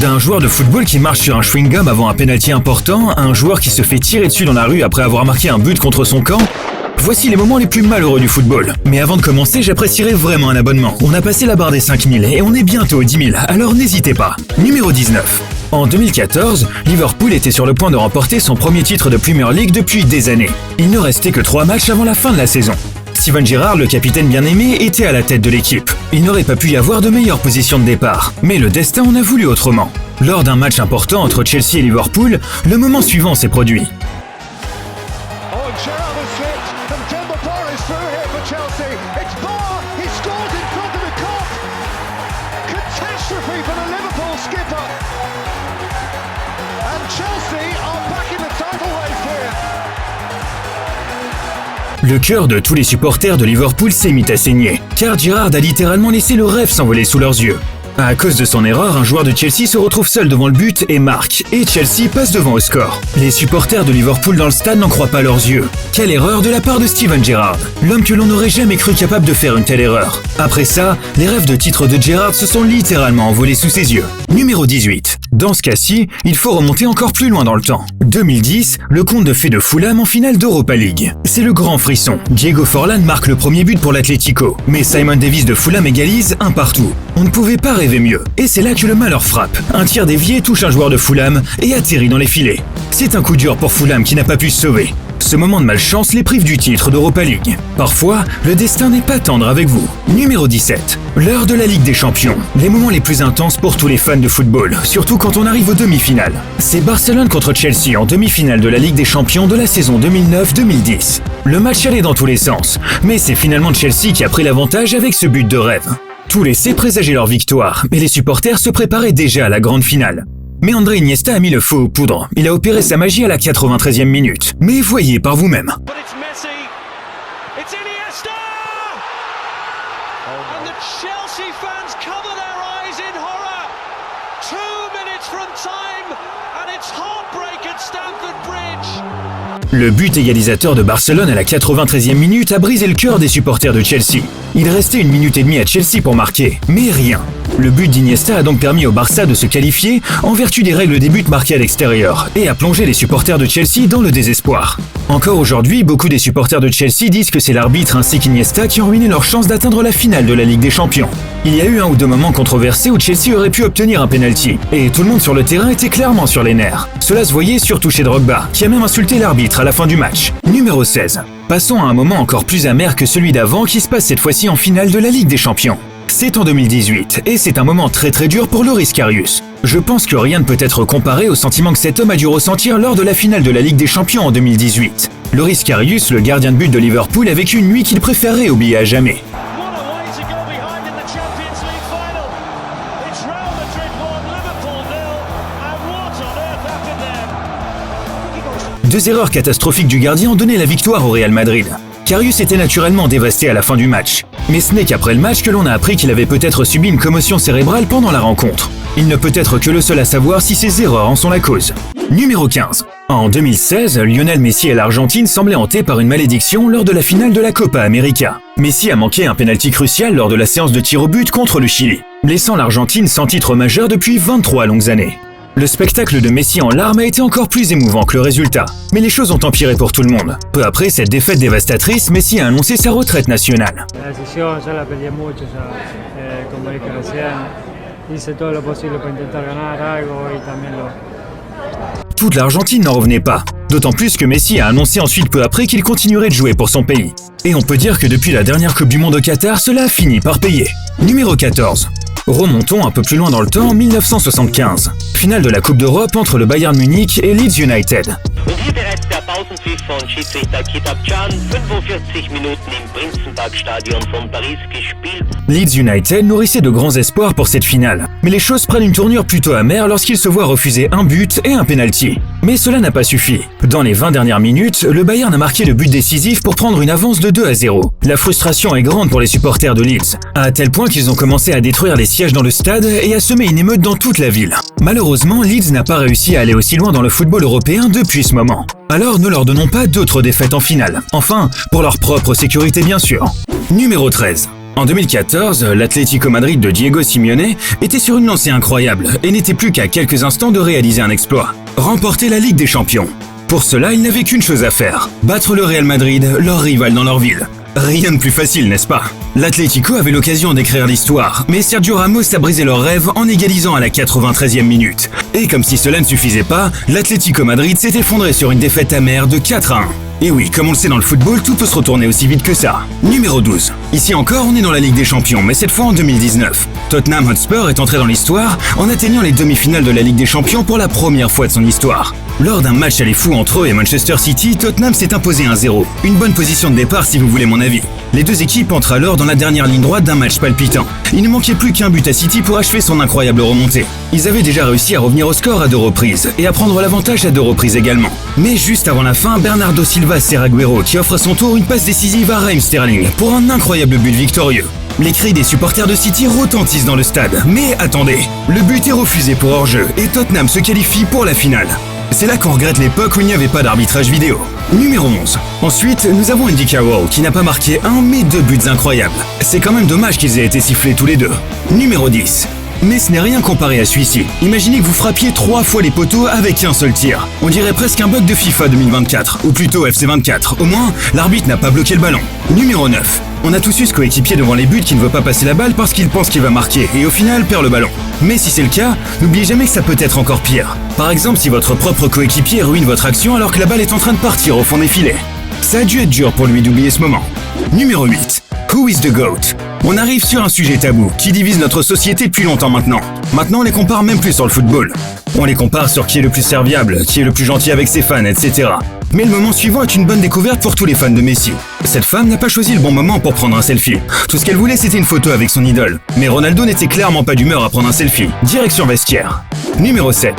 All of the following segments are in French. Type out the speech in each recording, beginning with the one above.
D'un joueur de football qui marche sur un chewing-gum avant un pénalty important, à un joueur qui se fait tirer dessus dans la rue après avoir marqué un but contre son camp, voici les moments les plus malheureux du football. Mais avant de commencer, j'apprécierais vraiment un abonnement. On a passé la barre des 5000 et on est bientôt aux 10 000, alors n'hésitez pas. Numéro 19. En 2014, Liverpool était sur le point de remporter son premier titre de Premier League depuis des années. Il ne restait que 3 matchs avant la fin de la saison. Steven Gerrard, le capitaine bien-aimé, était à la tête de l'équipe. Il n'aurait pas pu y avoir de meilleure position de départ. Mais le destin en a voulu autrement. Lors d'un match important entre Chelsea et Liverpool, le moment suivant s'est produit. Le cœur de tous les supporters de Liverpool s'est mis à saigner, car Gerrard a littéralement laissé le rêve s'envoler sous leurs yeux. À cause de son erreur, un joueur de Chelsea se retrouve seul devant le but et marque, et Chelsea passe devant au score. Les supporters de Liverpool dans le stade n'en croient pas leurs yeux. Quelle erreur de la part de Steven Gerrard, l'homme que l'on n'aurait jamais cru capable de faire une telle erreur. Après ça, les rêves de titre de Gerrard se sont littéralement envolés sous ses yeux. Numéro 18. Dans ce cas-ci, il faut remonter encore plus loin dans le temps. 2010, le conte de fées de Fulham en finale d'Europa League. C'est le grand frisson. Diego Forlán marque le premier but pour l'Atlético, mais Simon Davies de Fulham égalise un partout. On ne pouvait pas rêver mieux. Et c'est là que le malheur frappe. Un tir dévié touche un joueur de Fulham et atterrit dans les filets. C'est un coup dur pour Fulham qui n'a pas pu se sauver. Ce moment de malchance les prive du titre d'Europa League. Parfois, le destin n'est pas tendre avec vous. Numéro 17. L'heure de la Ligue des Champions. Les moments les plus intenses pour tous les fans de football, surtout quand on arrive aux demi-finales. C'est Barcelone contre Chelsea en demi-finale de la Ligue des Champions de la saison 2009-2010. Le match allait dans tous les sens, mais c'est finalement Chelsea qui a pris l'avantage avec ce but de rêve. Tout laissait présager leur victoire, mais les supporters se préparaient déjà à la grande finale. Mais André Iniesta a mis le feu aux poudres. Il a opéré sa magie à la 93e minute. Mais voyez par vous-même. Le but égalisateur de Barcelone à la 93e minute a brisé le cœur des supporters de Chelsea. Il restait 1 minute et demie à Chelsea pour marquer, mais rien. Le but d'Iniesta a donc permis au Barça de se qualifier en vertu des règles des buts marqués à l'extérieur et a plongé les supporters de Chelsea dans le désespoir. Encore aujourd'hui, beaucoup des supporters de Chelsea disent que c'est l'arbitre ainsi qu'Iniesta qui ont ruiné leur chance d'atteindre la finale de la Ligue des Champions. Il y a eu 1 ou 2 moments controversés où Chelsea aurait pu obtenir un penalty, et tout le monde sur le terrain était clairement sur les nerfs. Cela se voyait surtout chez Drogba, qui a même insulté l'arbitre à la fin du match. Numéro 16. Passons à un moment encore plus amer que celui d'avant qui se passe cette fois-ci en finale de la Ligue des Champions. C'est en 2018, et c'est un moment très dur pour Loris Karius. Je pense que rien ne peut être comparé au sentiment que cet homme a dû ressentir lors de la finale de la Ligue des Champions en 2018. Loris Karius, le gardien de but de Liverpool, a vécu une nuit qu'il préférerait oublier à jamais. Deux erreurs catastrophiques du gardien ont donné la victoire au Real Madrid. Karius était naturellement dévasté à la fin du match. Mais ce n'est qu'après le match que l'on a appris qu'il avait peut-être subi une commotion cérébrale pendant la rencontre. Il ne peut être que le seul à savoir si ces erreurs en sont la cause. Numéro 15. En 2016, Lionel Messi et l'Argentine semblaient hantés par une malédiction lors de la finale de la Copa América. Messi a manqué un pénalty crucial lors de la séance de tir au but contre le Chili, laissant l'Argentine sans titre majeur depuis 23 longues années. Le spectacle de Messi en larmes a été encore plus émouvant que le résultat. Mais les choses ont empiré pour tout le monde. Peu après cette défaite dévastatrice, Messi a annoncé sa retraite nationale. La décision, je la peleé mucho, como dije recién, hice todo lo posible pour intentar ganar algo y también lo... Toute l'Argentine n'en revenait pas. D'autant plus que Messi a annoncé ensuite peu après qu'il continuerait de jouer pour son pays. Et on peut dire que depuis la dernière Coupe du Monde au Qatar, cela a fini par payer. Numéro 14. Remontons un peu plus loin dans le temps en 1975. Finale de la Coupe d'Europe entre le Bayern Munich et Leeds United. Pausenpfiff von Schiedsrichter Kitab Can, 45 Minuten im Prinzenparkstadion von Paris gespielt. Leeds United nourrissait de grands espoirs pour cette finale, mais les choses prennent une tournure plutôt amère lorsqu'ils se voient refuser un but et un penalty. Mais cela n'a pas suffi. Dans les 20 dernières minutes, le Bayern a marqué le but décisif pour prendre une avance de 2-0. La frustration est grande pour les supporters de Leeds, à tel point qu'ils ont commencé à détruire les sièges dans le stade et à semer une émeute dans toute la ville. Malheureusement, Leeds n'a pas réussi à aller aussi loin dans le football européen depuis ce moment. Alors ne leur donnons pas d'autres défaites en finale. Enfin, pour leur propre sécurité bien sûr. Numéro 13. En 2014, l'Atlético Madrid de Diego Simeone était sur une lancée incroyable et n'était plus qu'à quelques instants de réaliser un exploit, remporter la Ligue des Champions. Pour cela, ils n'avaient qu'une chose à faire, battre le Real Madrid, leur rival dans leur ville. Rien de plus facile, n'est-ce pas? L'Atlético avait l'occasion d'écrire l'histoire, mais Sergio Ramos a brisé leur rêve en égalisant à la 93e minute. Et comme si cela ne suffisait pas, l'Atlético Madrid s'est effondré sur une défaite amère de 4-1. Et oui, comme on le sait dans le football, tout peut se retourner aussi vite que ça. Numéro 12. Ici encore, on est dans la Ligue des Champions, mais cette fois en 2019. Tottenham Hotspur est entré dans l'histoire en atteignant les demi-finales de la Ligue des Champions pour la première fois de son histoire. Lors d'un match aller fou entre eux et Manchester City, Tottenham s'est imposé 1-0. Une bonne position de départ si vous voulez mon avis. Les deux équipes entrent alors dans la dernière ligne droite d'un match palpitant. Il ne manquait plus qu'un but à City pour achever son incroyable remontée. Ils avaient déjà réussi à revenir au score à 2 reprises et à prendre l'avantage à 2 reprises également. Mais juste avant la fin, Bernardo Silva sert Agüero qui offre à son tour une passe décisive à Raheem Sterling pour un incroyable but victorieux. Les cris des supporters de City retentissent dans le stade. Mais attendez, le but est refusé pour hors-jeu et Tottenham se qualifie pour la finale. C'est là qu'on regrette l'époque où il n'y avait pas d'arbitrage vidéo. Numéro 11. Ensuite, nous avons Andy Carroll qui n'a pas marqué un mais 2 buts incroyables. C'est quand même dommage qu'ils aient été sifflés tous les deux. Numéro 10. Mais ce n'est rien comparé à celui-ci. Imaginez que vous frappiez 3 fois les poteaux avec un seul tir. On dirait presque un bug de FIFA 2024, ou plutôt FC24. Au moins, l'arbitre n'a pas bloqué le ballon. Numéro 9. On a tous eu ce coéquipier devant les buts qui ne veut pas passer la balle parce qu'il pense qu'il va marquer et au final perd le ballon. Mais si c'est le cas, n'oubliez jamais que ça peut être encore pire. Par exemple, si votre propre coéquipier ruine votre action alors que la balle est en train de partir au fond des filets. Ça a dû être dur pour lui d'oublier ce moment. Numéro 8. Who is the GOAT? On arrive sur un sujet tabou qui divise notre société depuis longtemps maintenant. Maintenant, on les compare même plus sur le football. On les compare sur qui est le plus serviable, qui est le plus gentil avec ses fans, etc. Mais le moment suivant est une bonne découverte pour tous les fans de Messi. Cette femme n'a pas choisi le bon moment pour prendre un selfie. Tout ce qu'elle voulait, c'était une photo avec son idole. Mais Ronaldo n'était clairement pas d'humeur à prendre un selfie. Direction vestiaire. Numéro 7.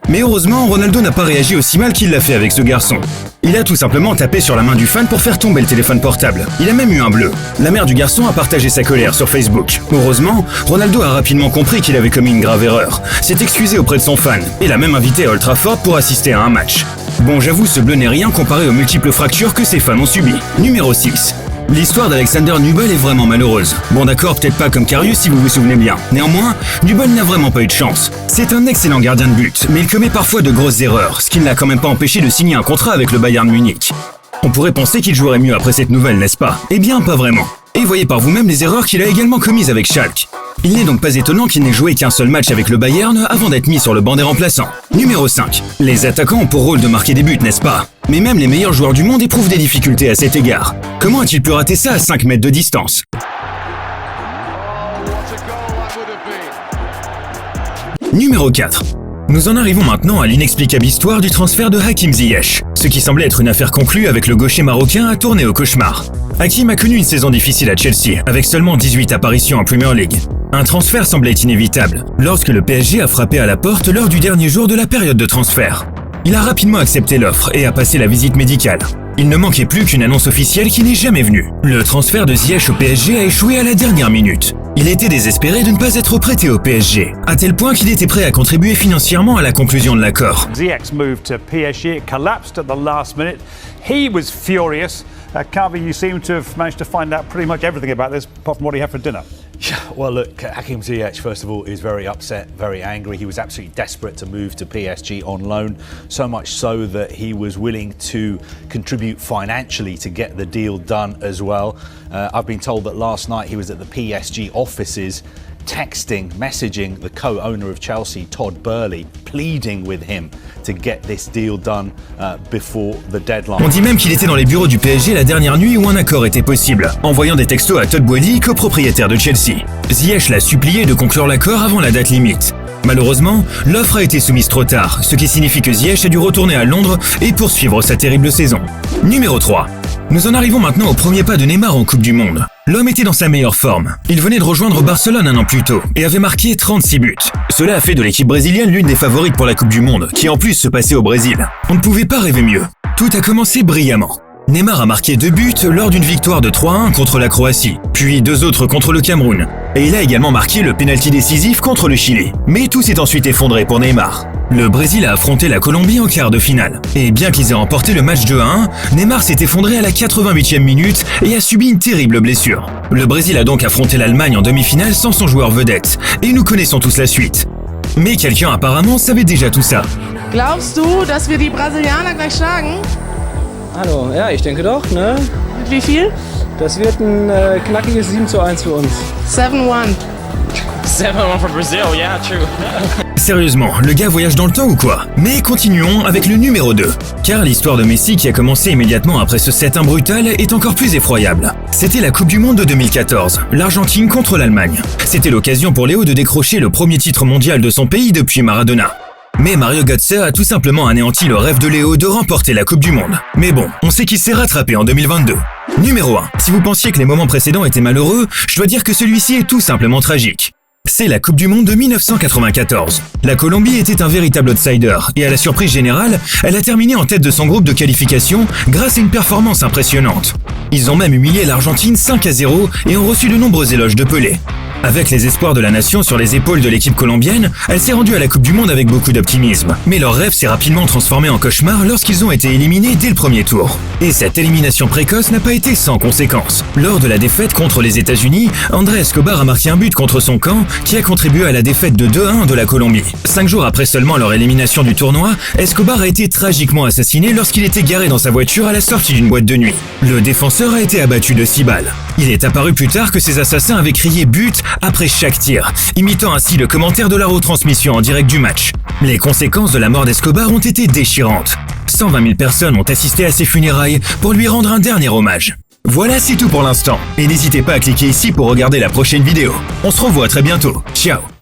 Mais heureusement, Ronaldo n'a pas réagi aussi mal qu'il l'a fait avec ce garçon. Il a tout simplement tapé sur la main du fan pour faire tomber le téléphone portable. Il a même eu un bleu. La mère du garçon a partagé sa colère sur Facebook. Heureusement, Ronaldo a rapidement compris qu'il avait commis une grave erreur, s'est excusé auprès de son fan et l'a même invité à Old Trafford pour assister à un match. Bon, j'avoue, ce bleu n'est rien comparé aux multiples fractures que ses fans ont subies. Numéro 6. L'histoire d'Alexander Nubel est vraiment malheureuse. Bon d'accord, peut-être pas comme Karius si vous vous souvenez bien. Néanmoins, Nubel n'a vraiment pas eu de chance. C'est un excellent gardien de but, mais il commet parfois de grosses erreurs, ce qui ne l'a quand même pas empêché de signer un contrat avec le Bayern Munich. On pourrait penser qu'il jouerait mieux après cette nouvelle, n'est-ce pas? Eh bien, pas vraiment. Et voyez par vous-même les erreurs qu'il a également commises avec Schalke. Il n'est donc pas étonnant qu'il n'ait joué qu'un seul match avec le Bayern avant d'être mis sur le banc des remplaçants. Numéro 5. Les attaquants ont pour rôle de marquer des buts, n'est-ce pas? Mais même les meilleurs joueurs du monde éprouvent des difficultés à cet égard. Comment a-t-il pu rater ça à 5 mètres de distance? Numéro 4. Nous en arrivons maintenant à l'inexplicable histoire du transfert de Hakim Ziyech. Ce qui semblait être une affaire conclue avec le gaucher marocain a tourné au cauchemar. Hakim a connu une saison difficile à Chelsea, avec seulement 18 apparitions en Premier League. Un transfert semblait inévitable, lorsque le PSG a frappé à la porte lors du dernier jour de la période de transfert. Il a rapidement accepté l'offre et a passé la visite médicale. Il ne manquait plus qu'une annonce officielle qui n'est jamais venue. Le transfert de Ziyech au PSG a échoué à la dernière minute. Il était désespéré de ne pas être prêté au PSG, à tel point qu'il était prêt à contribuer financièrement à la conclusion de l'accord. Ziyech's move to PSG, it collapsed at the last minute. He was furious. Carver, you seem to have managed to find out pretty much everything about this, apart from what he had for dinner. Yeah, well, look, Hakim Ziyech, first of all, is very upset, very angry. He was absolutely desperate to move to PSG on loan, so much so that he was willing to contribute financially to get the deal done as well. I've been told that last night he was at the PSG offices messaging the co-owner of Chelsea, Todd Burley, pleading with him to get this deal done before the deadline. On dit même qu'il était dans les bureaux du PSG la dernière nuit où un accord était possible, envoyant des textos à Todd Boehly, copropriétaire de Chelsea. Ziyech l'a supplié de conclure l'accord avant la date limite. Malheureusement, l'offre a été soumise trop tard, ce qui signifie que Ziyech a dû retourner à Londres et poursuivre sa terrible saison. Numéro 3. Nous en arrivons maintenant au premier pas de Neymar en Coupe du Monde. L'homme était dans sa meilleure forme. Il venait de rejoindre Barcelone un an plus tôt et avait marqué 36 buts. Cela a fait de l'équipe brésilienne l'une des favorites pour la Coupe du Monde, qui en plus se passait au Brésil. On ne pouvait pas rêver mieux. Tout a commencé brillamment. Neymar a marqué 2 buts lors d'une victoire de 3-1 contre la Croatie, puis 2 autres contre le Cameroun. Et il a également marqué le pénalty décisif contre le Chili. Mais tout s'est ensuite effondré pour Neymar. Le Brésil a affronté la Colombie en quart de finale. Et bien qu'ils aient remporté le match 2-1, Neymar s'est effondré à la 88e minute et a subi une terrible blessure. Le Brésil a donc affronté l'Allemagne en demi-finale sans son joueur vedette. Et nous connaissons tous la suite. Mais quelqu'un apparemment savait déjà tout ça. Glaubst du, dass wir die Brasilianer gleich schlagen? Hallo, ja, ich denke doch, ne? Mit wie viel? Das wird ein knackiges 7:1 für uns. 7-1. 7-1 for Brazil, yeah, true. Sérieusement, le gars voyage dans le temps ou quoi? Mais continuons avec le numéro 2. Car l'histoire de Messi qui a commencé immédiatement après ce 7-1 brutal est encore plus effroyable. C'était la Coupe du Monde de 2014, l'Argentine contre l'Allemagne. C'était l'occasion pour Léo de décrocher le premier titre mondial de son pays depuis Maradona. Mais Mario Götze a tout simplement anéanti le rêve de Léo de remporter la Coupe du Monde. Mais bon, on sait qu'il s'est rattrapé en 2022. Numéro 1. Si vous pensiez que les moments précédents étaient malheureux, je dois dire que celui-ci est tout simplement tragique. C'est la Coupe du Monde de 1994. La Colombie était un véritable outsider et à la surprise générale, elle a terminé en tête de son groupe de qualification grâce à une performance impressionnante. Ils ont même humilié l'Argentine 5-0 et ont reçu de nombreux éloges de Pelé. Avec les espoirs de la nation sur les épaules de l'équipe colombienne, elle s'est rendue à la Coupe du Monde avec beaucoup d'optimisme. Mais leur rêve s'est rapidement transformé en cauchemar lorsqu'ils ont été éliminés dès le premier tour. Et cette élimination précoce n'a pas été sans conséquences. Lors de la défaite contre les États-Unis, André Escobar a marqué un but contre son camp qui a contribué à la défaite de 2-1 de la Colombie. 5 jours après seulement leur élimination du tournoi, Escobar a été tragiquement assassiné lorsqu'il était garé dans sa voiture à la sortie d'une boîte de nuit. Le défenseur a été abattu de 6 balles. Il est apparu plus tard que ces assassins avaient crié but après chaque tir, imitant ainsi le commentaire de la retransmission en direct du match. Les conséquences de la mort d'Escobar ont été déchirantes. 120 000 personnes ont assisté à ses funérailles pour lui rendre un dernier hommage. Voilà, c'est tout pour l'instant. Et n'hésitez pas à cliquer ici pour regarder la prochaine vidéo. On se revoit très bientôt. Ciao!